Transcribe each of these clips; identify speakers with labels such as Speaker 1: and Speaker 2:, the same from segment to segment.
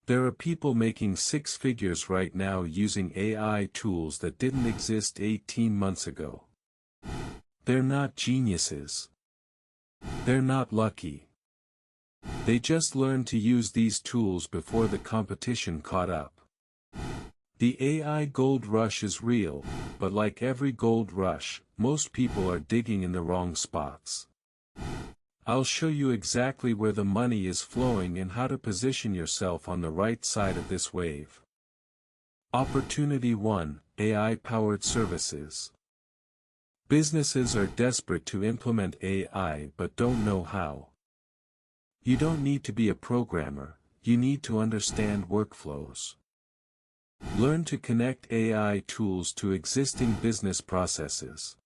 Speaker 1: There are people making six figures right now using AI tools that didn't exist 18 months ago. They're not geniuses. They're not lucky. They just learned to use these tools before the competition caught up. The AI gold rush is real, but like every gold rush, most people are digging in the wrong spots. I'll show you exactly where the money is flowing and how to position yourself on the right side of this wave. Opportunity 1: AI-powered services. Businesses are desperate to implement AI but don't know how. You don't need to be a programmer, you need to understand workflows. Learn to connect AI tools to existing business processes.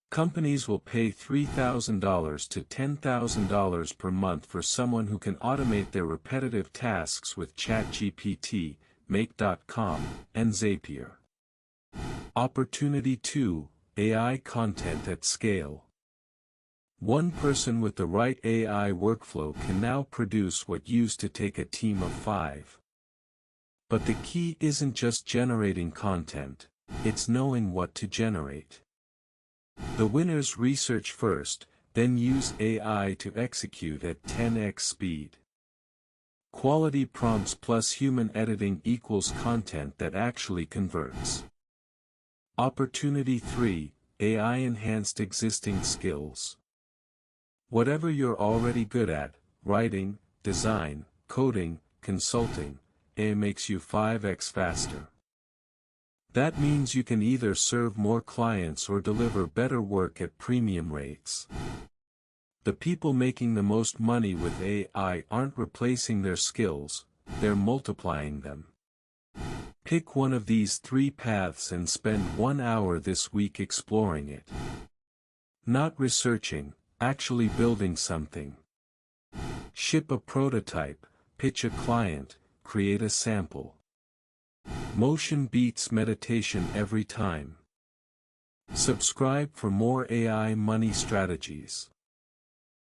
Speaker 1: Companies will pay $3,000 to $10,000 per month for someone who can automate their repetitive tasks with ChatGPT, Make.com, and Zapier. Opportunity 2: AI content at scale. One person with the right AI workflow can now produce what used to take a team of 5. But the key isn't just generating content, it's knowing what to generate. The winners research first, then use AI to execute at 10x speed. Quality prompts plus human editing equals content that actually converts. Opportunity 3: AI-enhanced existing skills. Whatever you're already good at, writing, design, coding, consulting, AI makes you 5x faster. That means you can either serve more clients or deliver better work at premium rates. The people making the most money with AI aren't replacing their skills, they're multiplying them. Pick one of these 3 paths and spend 1 hour this week exploring it. Not researching, actually building something. Ship a prototype, pitch a client, create a sample. Motion beats meditation every time. Subscribe for more AI money strategies.